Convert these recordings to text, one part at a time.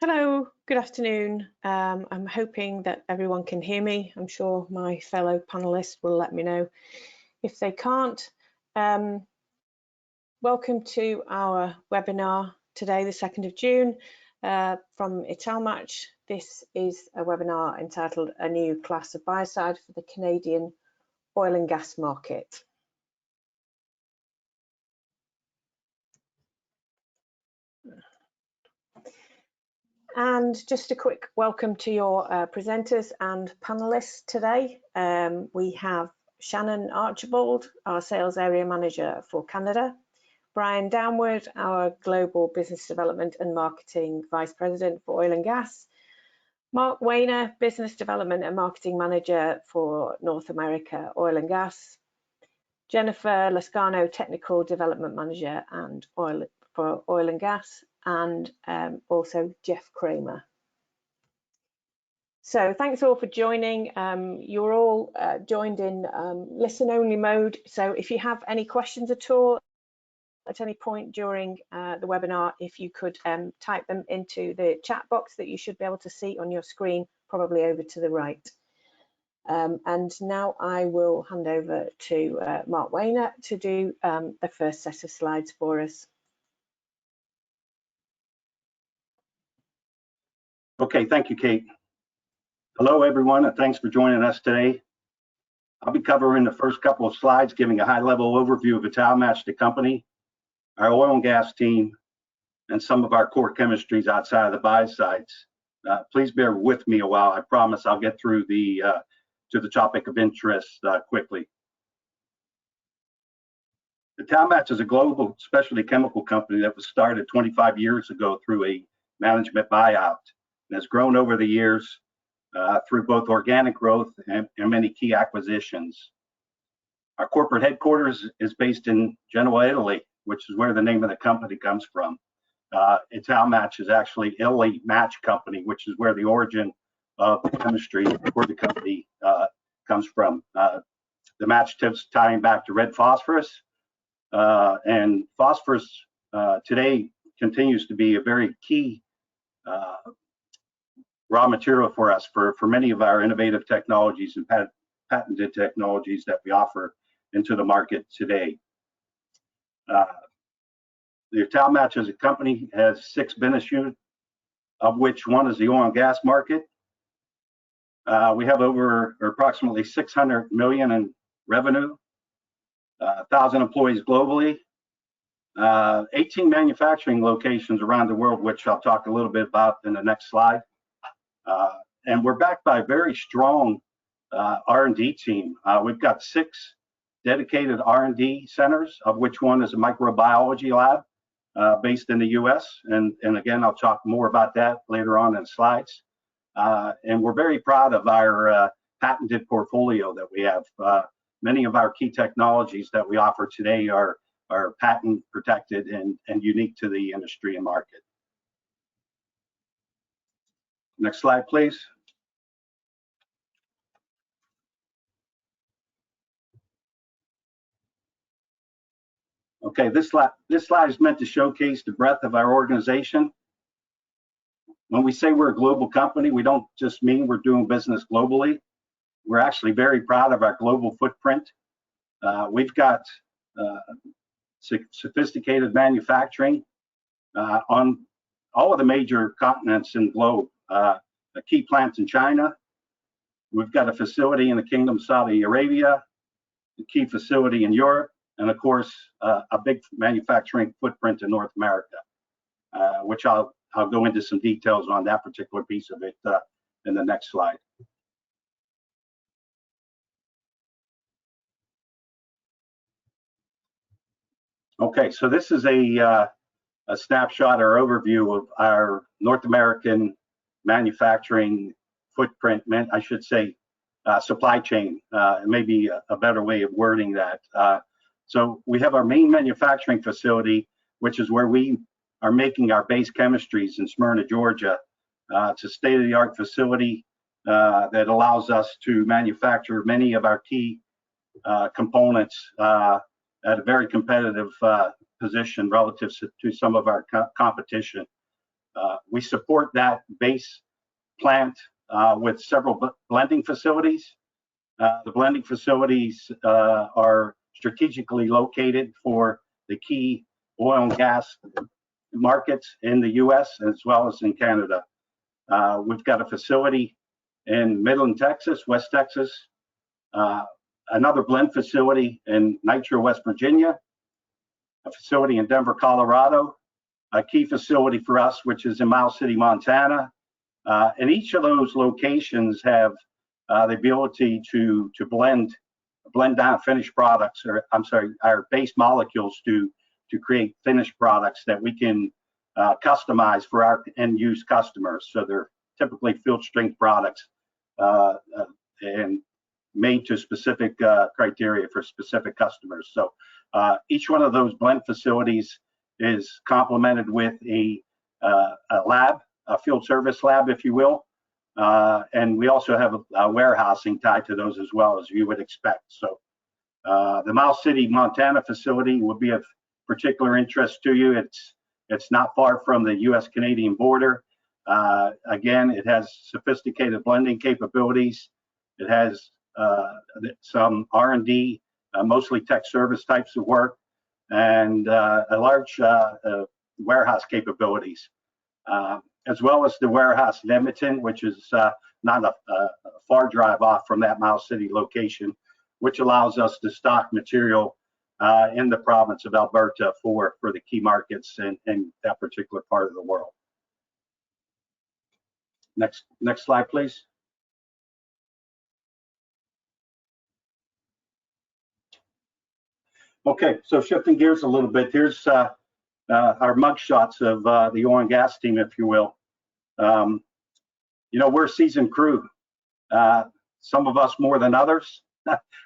Hello, good afternoon. I'm hoping that everyone can hear me. I'm sure my fellow panelists will let me know if they can't. Welcome to our webinar today, the 2nd of June, from Italmatch. This is a webinar entitled A New Class of Biocide for the Canadian Oil and Gas Market. And just a quick welcome to your presenters and panelists today. We have Shannon Archibald, our Sales Area Manager for Canada, Brian Downward, our Global Business Development and Marketing Vice President for Oil and Gas, Mark Wayner, Business Development and Marketing Manager for North America Oil and Gas, Jennifer Lascano, Technical Development Manager and for Oil and Gas, and also Jeff Kramer. So thanks all for joining. You're all joined in listen-only mode. So if you have any questions at all, at any point during the webinar, if you could type them into the chat box that you should be able to see on your screen, probably over to the right. And now I will hand over to Mark Wayner to do the first set of slides for us. Okay, thank you, Kate. Hello, everyone, and thanks for joining us today. I'll be covering the first couple of slides, giving a high-level overview of Italmatch, the company, our oil and gas team, and some of our core chemistries outside of the biocides. Please bear with me a while. I promise I'll get through to the topic of interest quickly. Italmatch is a global specialty chemical company that was started 25 years ago through a management buyout and has grown over the years through both organic growth and many key acquisitions. Our corporate headquarters is based in Genoa, Italy, which is where the name of the company comes from. Italmatch is actually Italy Match Company, which is where the origin of the chemistry for the company comes from. The match tips tying back to red phosphorus, and phosphorus today continues to be a very key raw material for us for many of our innovative technologies and patented technologies that we offer into the market today. The Italmatch as a company has 6 business units, of which one is the oil and gas market. We have over approximately 600 million in revenue, 1,000 employees globally, 18 manufacturing locations around the world, which I'll talk a little bit about in the next slide. And we're backed by a very strong R&D team. We've got 6 dedicated R&D centers, of which one is a microbiology lab based in the US. And again, I'll talk more about that later on in slides. And we're very proud of our patented portfolio that we have. Many of our key technologies that we offer today are patent protected and unique to the industry and market. Next slide, please. Okay, this slide is meant to showcase the breadth of our organization. When we say we're a global company, we don't just mean we're doing business globally. We're actually very proud of our global footprint. We've got sophisticated manufacturing on all of the major continents in the globe. A key plant in China. We've got a facility in the Kingdom of Saudi Arabia, a key facility in Europe, and of course, a big manufacturing footprint in North America, which I'll go into some details on that particular piece of it in the next slide. Okay, so this is a snapshot or overview of our North American manufacturing footprint, I should say supply chain, maybe a better way of wording that. So we have our main manufacturing facility, which is where we are making our base chemistries in Smyrna, Georgia. It's a state-of-the-art facility that allows us to manufacture many of our key components at a very competitive position relative to some of our competition. We support that base plant with several blending facilities. The blending facilities are strategically located for the key oil and gas markets in the US as well as in Canada. We've got a facility in Midland, Texas, West Texas, another blend facility in Nitro, West Virginia, a facility in Denver, Colorado, a key facility for us, which is in Miles City, Montana. And each of those locations have the ability to blend down finished products, or I'm sorry, our base molecules to create finished products that we can customize for our end use customers. So they're typically field strength products and made to specific criteria for specific customers. So each one of those blend facilities is complemented with a lab, a field service lab, if you will. And we also have a warehousing tied to those as well, as you would expect. So the Miles City, Montana facility will be of particular interest to you. It's not far from the US-Canadian border. Again, it has sophisticated blending capabilities. It has some R&D, mostly tech service types of work, and a large warehouse capabilities, as well as the warehouse in Edmonton, which is not a far drive off from that Miles City location, which allows us to stock material in the province of Alberta for the key markets in that particular part of the world. Next slide, please. Okay, so shifting gears a little bit, here's our mug shots of the oil and gas team, if you will. You know, we're a seasoned crew. Some of us more than others,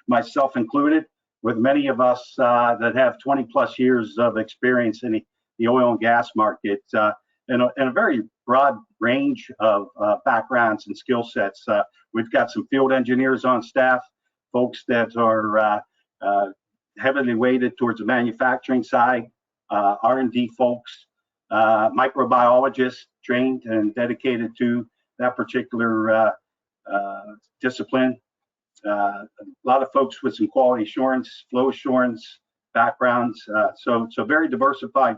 myself included, with many of us that have 20 plus years of experience in the oil and gas market, and a very broad range of backgrounds and skill sets. We've got some field engineers on staff, folks that are heavily weighted towards the manufacturing side, R&D folks, microbiologists trained and dedicated to that particular discipline. A lot of folks with some quality assurance, flow assurance backgrounds. So very diversified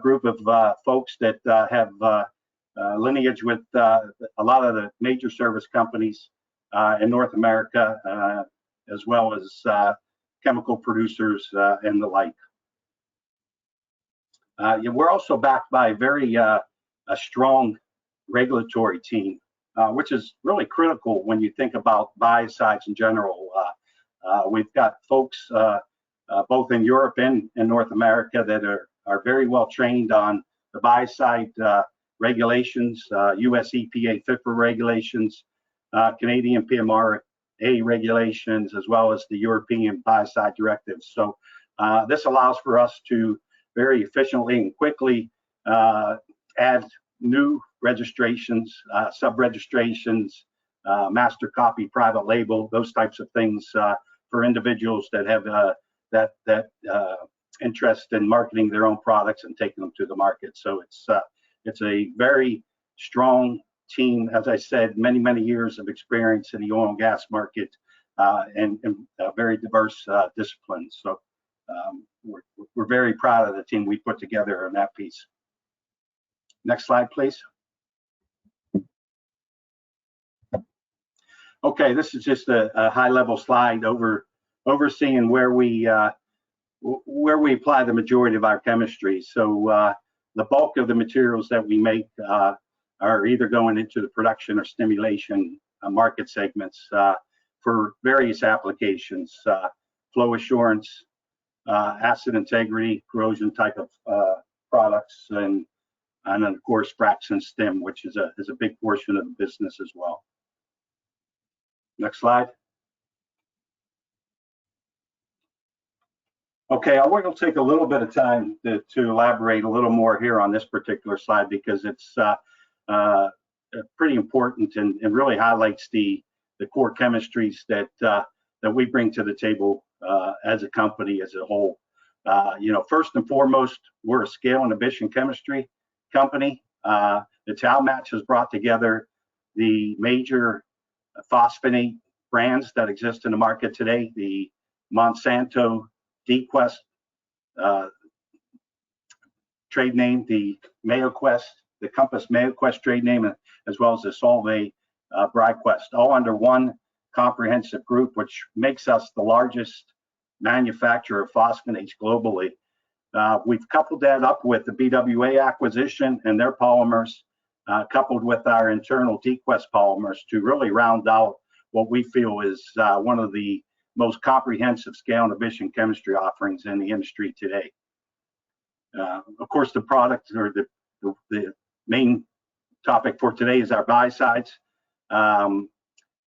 group of folks that have lineage with a lot of the major service companies in North America, as well as chemical producers and the like. We're also backed by a very a strong regulatory team, which is really critical when you think about biocides in general. We've got folks both in Europe and in North America that are very well trained on the biocide regulations, US EPA FIPR regulations, Canadian PMRA regulations, as well as the European biocide directives. So this allows for us to very efficiently and quickly add new registrations, sub-registrations, master copy, private label, those types of things for individuals that have that interest in marketing their own products and taking them to the market. So it's a very strong team, as I said, many years of experience in the oil and gas market, and very diverse disciplines. So we're very proud of the team we put together on that piece. Next slide, please. Okay, this is just a high-level slide overseeing where we apply the majority of our chemistry. So the bulk of the materials that we make are either going into the production or stimulation market segments for various applications, flow assurance, acid integrity, corrosion type of products, and of course fracs and stim, which is a big portion of the business as well. Next slide. Okay, I want to take a little bit of time to elaborate a little more here on this particular slide, because it's pretty important and really highlights the core chemistries that we bring to the table as a company as a whole. You know, first and foremost, we're a scale inhibition chemistry company. Italmatch has brought together the major phosphonate brands that exist in the market today, the Monsanto DQuest trade name, the MayoQuest, the Compass MayoQuest trade name, as well as the Solvay BriQuest, all under one comprehensive group, which makes us the largest manufacturer of phosphonates globally. We've coupled that up with the BWA acquisition and their polymers, coupled with our internal DQuest polymers to really round out what we feel is one of the most comprehensive scale and efficient chemistry offerings in the industry today. Of course, the product or the main topic for today is our biocides. And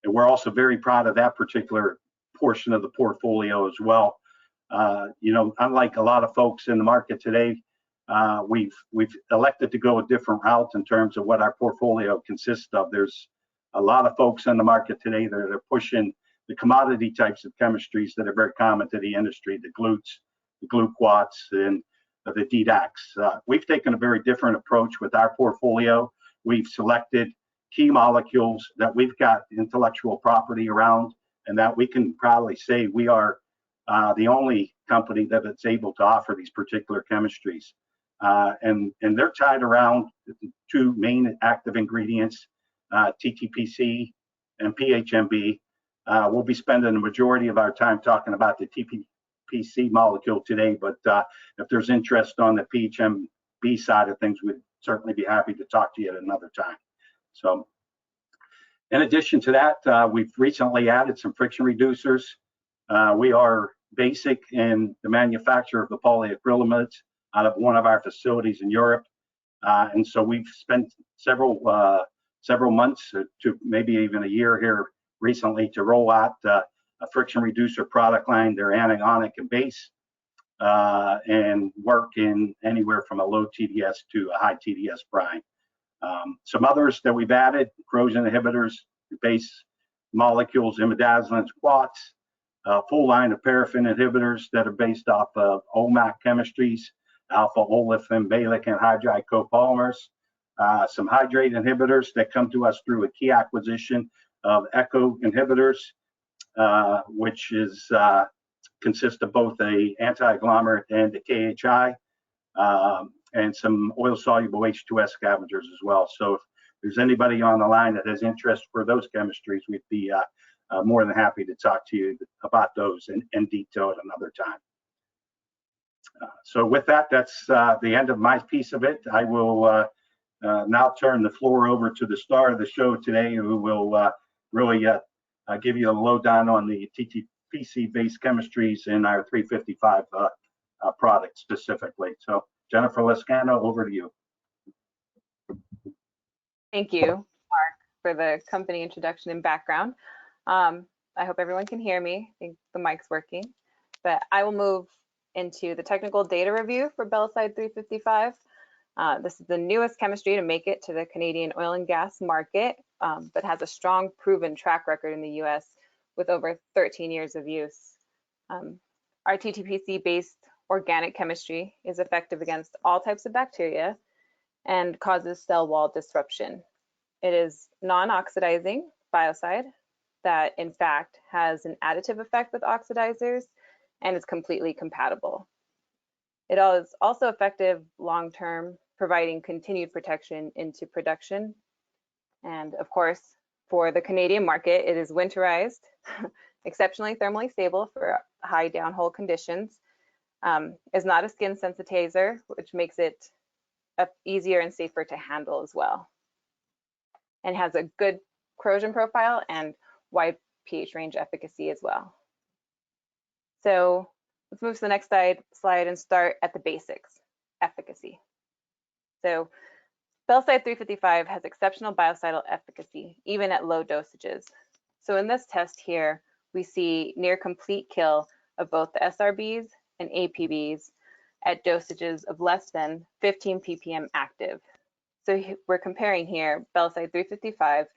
we're also very proud of that particular portion of the portfolio as well. You know, unlike a lot of folks in the market today, we've elected to go a different route in terms of what our portfolio consists of. There's a lot of folks in the market today that are pushing the commodity types of chemistries that are very common to the industry, the glutes, the gluquats, and the DDACs. We've taken a very different approach with our portfolio. We've selected key molecules that we've got intellectual property around, and that we can proudly say we are the only company that is able to offer these particular chemistries. And they're tied around the two main active ingredients, TTPC and PHMB. We'll be spending the majority of our time talking about the TPC molecule today, but if there's interest on the PHMB side of things, we'd certainly be happy to talk to you at another time. So in addition to that, we've recently added some friction reducers. We are basic in the manufacture of the polyacrylamides out of one of our facilities in Europe. And so we've spent several months to maybe even a year here recently to roll out a friction reducer product line. They're anionic and base and work in anywhere from a low TDS to a high TDS brine. Some others that we've added, corrosion inhibitors, base molecules, imidazolines, quats, full line of paraffin inhibitors that are based off of OMAC chemistries, alpha olefin, balic anhydride copolymers, some hydrate inhibitors that come to us through a key acquisition of Eco inhibitors, which is consists of both a anti-agglomerate and a KHI, and some oil-soluble H2S scavengers as well. So if there's anybody on the line that has interest for those chemistries, we'd be more than happy to talk to you about those in detail at another time. So with that, that's the end of my piece of it. I will now turn the floor over to the star of the show today, who will really give you a lowdown on the TTPC-based chemistries in our 355 product specifically. So Jennifer Lascano, over to you. Thank you, Mark, for the company introduction and background. I hope everyone can hear me. I think the mic's working, but I will move into the technical data review for Bellacide 355. This is the newest chemistry to make it to the Canadian oil and gas market, but has a strong proven track record in the US with over 13 years of use. Our TTPC-based organic chemistry is effective against all types of bacteria and causes cell wall disruption. It is non-oxidizing biocide that in fact has an additive effect with oxidizers and is completely compatible. It is also effective long-term, providing continued protection into production. And of course, for the Canadian market, it is winterized, exceptionally thermally stable for high downhole conditions, is not a skin sensitizer, which makes it easier and safer to handle as well, and has a good corrosion profile and wide pH range efficacy as well. So let's move to the next slide and start at the basics, efficacy. So Bellacide 355 has exceptional biocidal efficacy, even at low dosages. So in this test here, we see near complete kill of both the SRBs and APBs at dosages of less than 15 ppm active. So we're comparing here Bellacide 355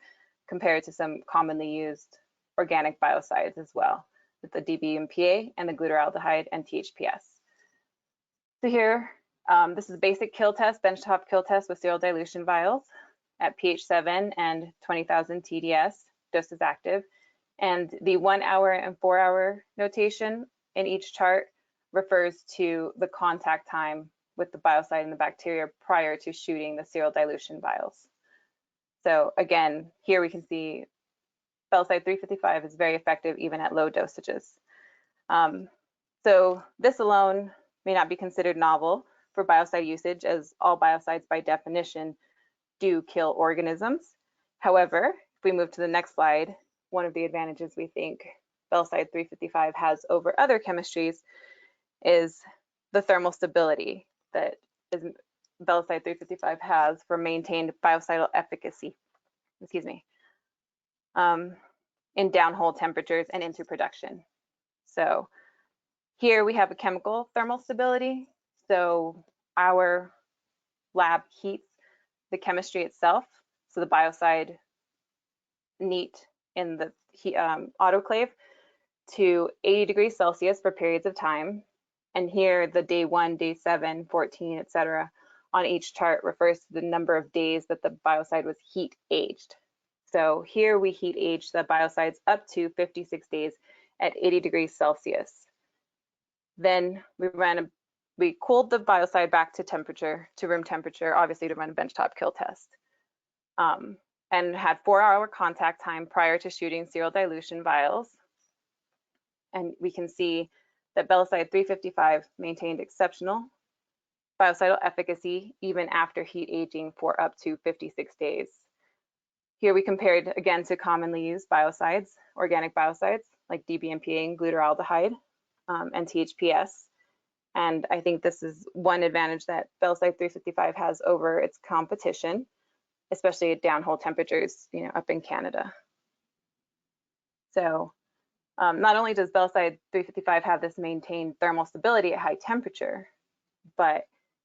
compared to some commonly used organic biocides as well, with the DBMPA and the glutaraldehyde and THPS. So here This is a basic kill test, benchtop kill test with serial dilution vials at pH 7 and 20,000 TDS, doses active. And the 1 hour and 4 hour notation in each chart refers to the contact time with the biocide and the bacteria prior to shooting the serial dilution vials. So again, here we can see Bellacide 355 is very effective even at low dosages. So this alone may not be considered novel for biocide usage, as all biocides by definition do kill organisms. However, if we move to the next slide, one of the advantages we think Bellacide 355 has over other chemistries is the thermal stability that Bellacide 355 has for maintained biocidal efficacy, in downhole temperatures and into production. So here we have a chemical thermal stability. So our lab heats the chemistry itself. So the biocide neat in the autoclave to 80 degrees Celsius for periods of time. And here the day 1, day 7, 14, etc. on each chart refers to the number of days that the biocide was heat aged. So here we heat age the biocides up to 56 days at 80 degrees Celsius. Then we cooled the biocide back to room temperature, obviously to run a benchtop kill test. And had 4 hour contact time prior to shooting serial dilution vials. And we can see that Bellacide 355 maintained exceptional biocidal efficacy even after heat aging for up to 56 days. Here we compared again to commonly used biocides, organic biocides like DBMPA and glutaraldehyde and THPS. And I think this is one advantage that Bellacide 355 has over its competition, especially at downhole temperatures, up in Canada. So not only does Bellacide 355 have this maintained thermal stability at high temperature, but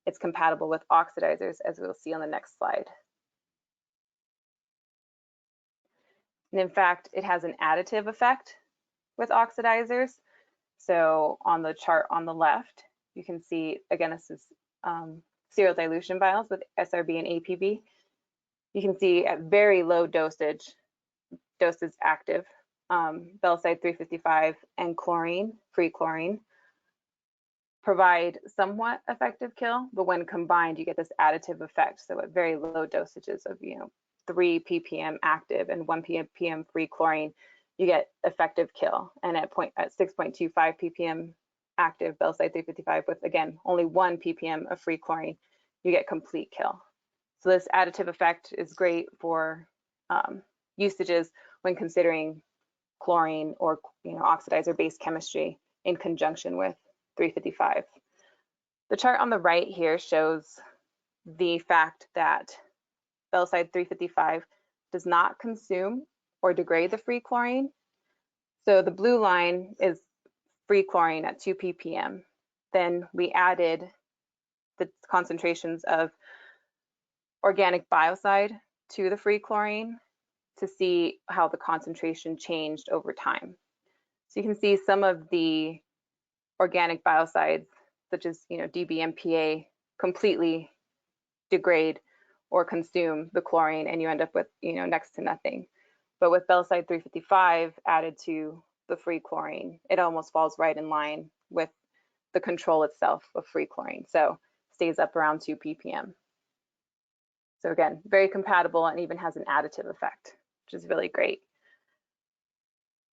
it's compatible with oxidizers, as we'll see on the next slide. And in fact, it has an additive effect with oxidizers. So on the chart on the left, you can see, again, this is serial dilution vials with SRB and APB. You can see at very low doses active, Bellacide 355 and chlorine, free chlorine, provide somewhat effective kill, but when combined, you get this additive effect. So at very low dosages of 3 ppm active and 1 ppm free chlorine, you get effective kill. And at 6.25 ppm active Bellacide 355 with, again, only 1 ppm of free chlorine, you get complete kill. So this additive effect is great for usages when considering chlorine or oxidizer-based chemistry in conjunction with 355. The chart on the right here shows the fact that Bellacide 355 does not consume or degrade the free chlorine. So the blue line is free chlorine at 2 ppm. Then we added the concentrations of organic biocide to the free chlorine to see how the concentration changed over time. So you can see some of the organic biocides, such as DBMPA, completely degrade or consume the chlorine, and you end up with next to nothing. But with Bellacide 355 added to the free chlorine, it almost falls right in line with the control itself of free chlorine. So stays up around 2 ppm. So again, very compatible and even has an additive effect, which is really great.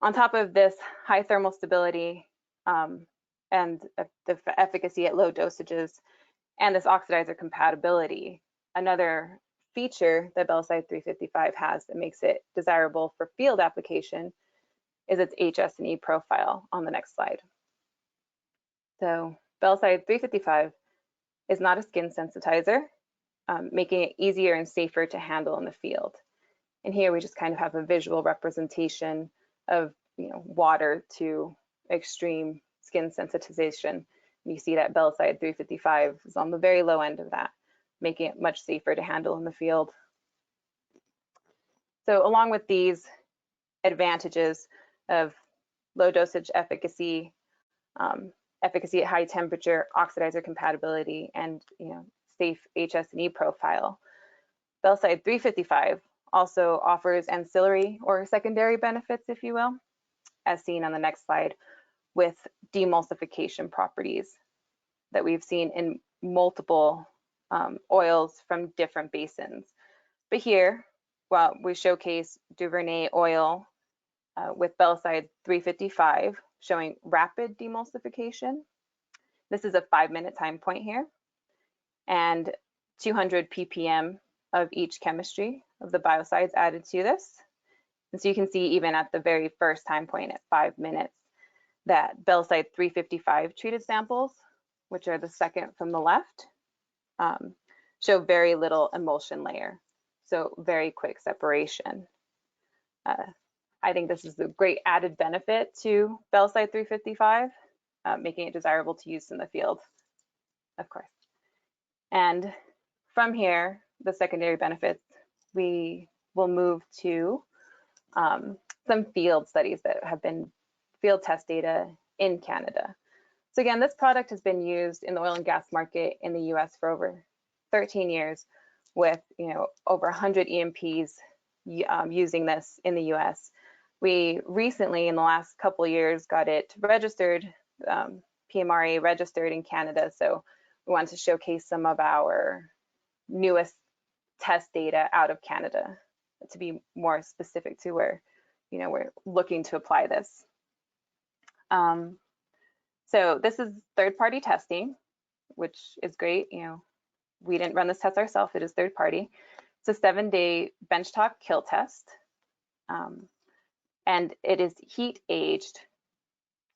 On top of this high thermal stability and the efficacy at low dosages and this oxidizer compatibility, another feature that Bellacide 355 has that makes it desirable for field application is its HSE profile on the next slide. So Bellacide 355 is not a skin sensitizer, making it easier and safer to handle in the field. And here we just kind of have a visual representation of water to extreme skin sensitization. You see that Bellacide 355 is on the very low end of that, making it much safer to handle in the field. So along with these advantages of low dosage efficacy, efficacy at high temperature, oxidizer compatibility, and safe HSE profile. Bellacide 355 also offers ancillary or secondary benefits, if you will, as seen on the next slide, with demulsification properties that we've seen in multiple oils from different basins. But here, well, we showcase Duvernay oil with Bellacide 355 showing rapid demulsification. This is a 5-minute time point here, and 200 ppm of each chemistry of the biocides added to this. And so you can see even at the very first time point at 5 minutes that Bellacide 355 treated samples, which are the second from the left, show very little emulsion layer, so very quick separation. I think this is a great added benefit to Bellacide 355, making it desirable to use in the field, of course. And from here, the secondary benefits, we will move to some field studies that have been field test data in Canada. So again, this product has been used in the oil and gas market in the US for over 13 years with over 100 E&Ps using this in the US. We recently, in the last couple of years, got it registered, PMRA registered in Canada. So we wanted to showcase some of our newest test data out of Canada to be more specific to where we're looking to apply this. So this is third-party testing, which is great. We didn't run this test ourselves, it is third party. It's a 7-day benchtop kill test. And it is heat aged,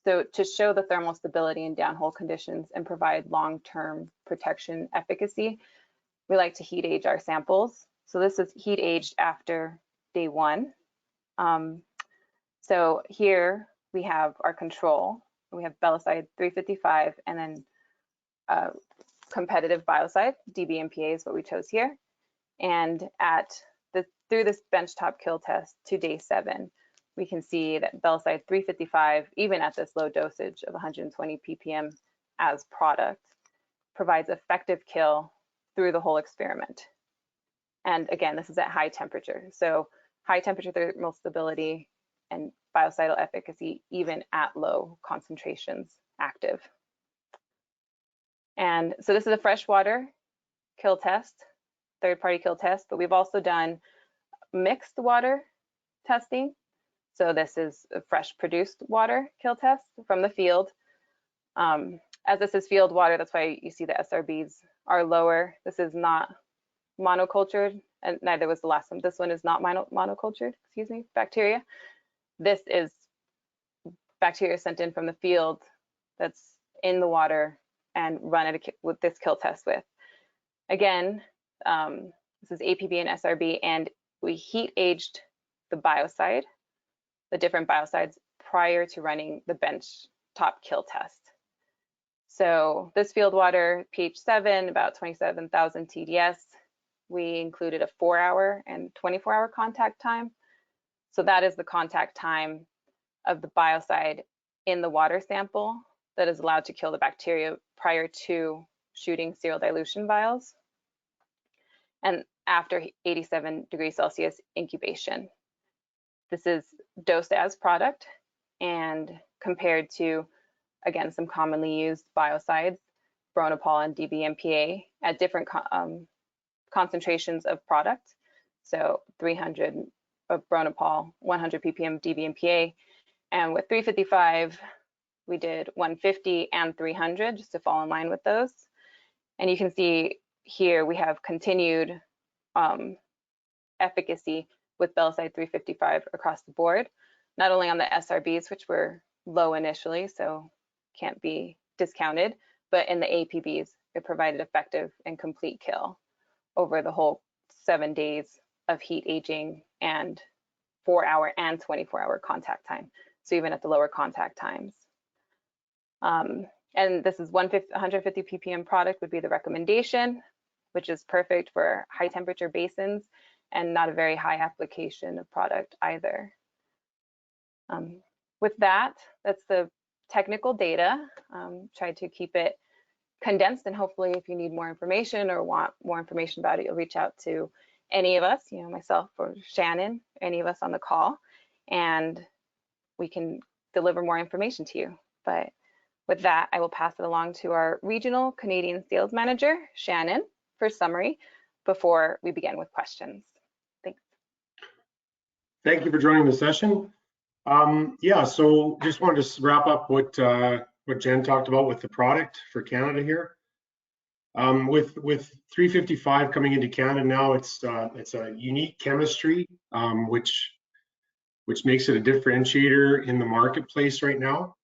so to show the thermal stability in downhole conditions and provide long-term protection efficacy, we like to heat age our samples. So this is heat aged after day 1. So here we have our control. We have Bellacide 355 and then competitive Biocide, DBMPA is what we chose here. And through this benchtop kill test to day 7, we can see that Bellacide 355, even at this low dosage of 120 ppm as product, provides effective kill through the whole experiment. And again, this is at high temperature. So high temperature thermal stability and biocidal efficacy even at low concentrations active. And so this is a freshwater kill test, third-party kill test, but we've also done mixed water testing. So this is a fresh produced water kill test from the field. As this is field water, that's why you see the SRBs are lower. This is not monocultured, and neither was the last one. This one is not monocultured, excuse me, bacteria. This is bacteria sent in from the field that's in the water and run it with this kill test with. Again, this is APB and SRB, and we heat aged the biocide, the different biocides, prior to running the bench top kill test. So this field water, pH 7, about 27,000 TDS. We included a 4-hour and 24-hour contact time. So that is the contact time of the biocide in the water sample that is allowed to kill the bacteria prior to shooting serial dilution vials, and after 87 degrees Celsius incubation. This is dosed as product and compared to, again, some commonly used biocides, Bronopol and DBMPA, at different concentrations of product. So 300 of Bronopol, 100 ppm DBMPA, and with 355, we did 150 and 300 just to fall in line with those. And you can see here we have continued efficacy with Bellacide 355 across the board, not only on the SRBs, which were low initially, so can't be discounted, but in the APBs, it provided effective and complete kill over the whole 7 days of heat aging and 4-hour and 24-hour contact time. So even at the lower contact times. And this is 150 ppm product would be the recommendation, which is perfect for high temperature basins and not a very high application of product either. With that, that's the technical data. Tried to keep it condensed, and hopefully if you need more information or want more information about it, you'll reach out to any of us, myself or Shannon, any of us on the call, and we can deliver more information to you. But with that, I will pass it along to our regional Canadian sales manager, Shannon, for summary before we begin with questions. Thanks. Thank you for joining the session. Yeah, so just wanted to wrap up what Jen talked about with the product for Canada here. With 355 coming into Canada now, it's a unique chemistry, which makes it a differentiator in the marketplace right now.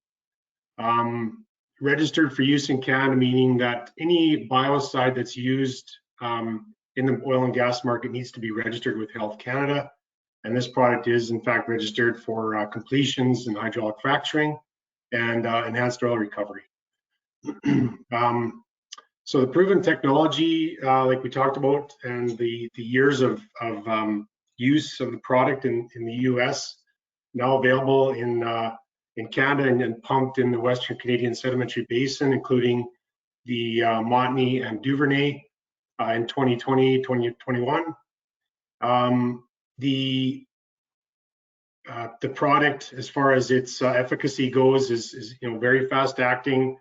Registered for use in Canada, meaning that any biocide that's used in the oil and gas market needs to be registered with Health Canada. And this product is in fact registered for completions and hydraulic fracturing and enhanced oil recovery. So the proven technology, like we talked about, and the years of use of the product in the US, now available in Canada and pumped in the Western Canadian Sedimentary Basin, including the Montney and Duvernay in 2020, 2021. The product, as far as its efficacy goes, is very fast acting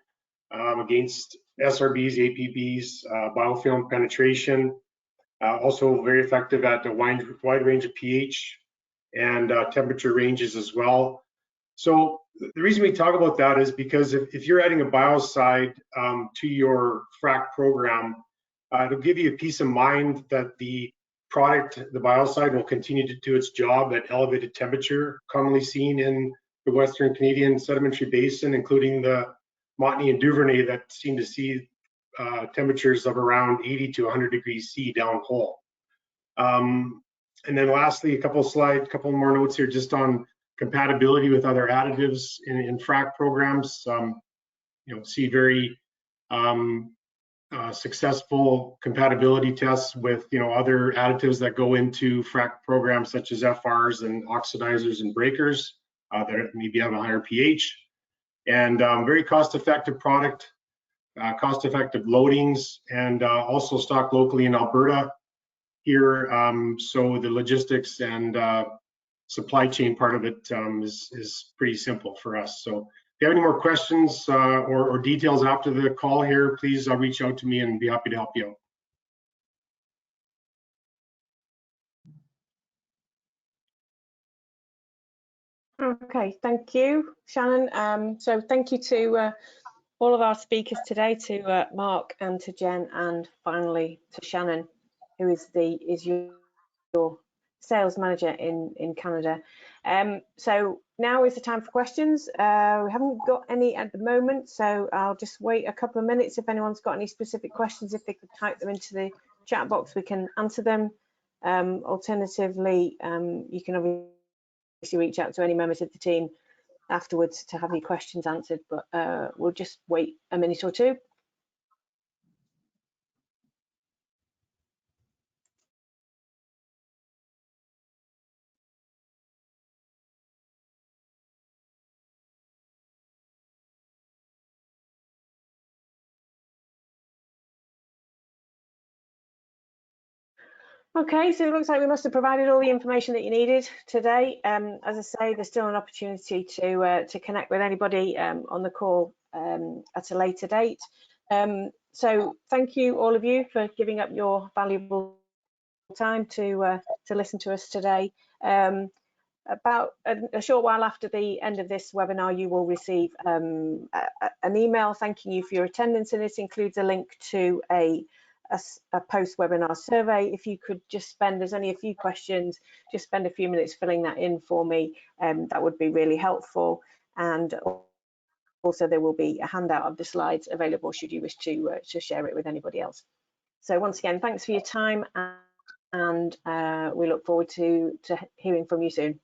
against SRBs, APBs, biofilm penetration. Also very effective at a wide range of pH and temperature ranges as well. So the reason we talk about that is because if you're adding a biocide to your frac program, it'll give you a peace of mind that the product, the biocide, will continue to do its job at elevated temperature, commonly seen in the Western Canadian Sedimentary Basin, including the Montney and Duvernay, that seem to see temperatures of around 80 to 100 degrees C downhole. And then lastly, a couple more notes here just on compatibility with other additives in frac programs. See very successful compatibility tests with other additives that go into frac programs, such as FRs and oxidizers and breakers that maybe have a higher pH. And very cost-effective product, cost-effective loadings, and also stocked locally in Alberta here. So the logistics and supply chain part of it is pretty simple for us. So if you have any more questions or details after the call here, please reach out to me and be happy to help you out. Okay, thank you, Shannon. So thank you to all of our speakers today, to Mark and to Jen, and finally to Shannon, who is your sales manager in Canada. So now is the time for questions. We haven't got any at the moment, so I'll just wait a couple of minutes. If anyone's got any specific questions, if they could type them into the chat box, we can answer them. Alternatively, you can obviously reach out to any members of the team afterwards to have your questions answered, but we'll just wait a minute or two. Okay, so it looks like we must have provided all the information that you needed today. As I say, there's still an opportunity to connect with anybody on the call at a later date. So thank you, all of you, for giving up your valuable time to listen to us today. About a short while after the end of this webinar, you will receive an email thanking you for your attendance, and this includes a link to a post-webinar survey. If you could just spend, there's only a few questions, just spend a few minutes filling that in for me, that would be really helpful. And also there will be a handout of the slides available should you wish to share it with anybody else. So once again, thanks for your time, and we look forward to hearing from you soon.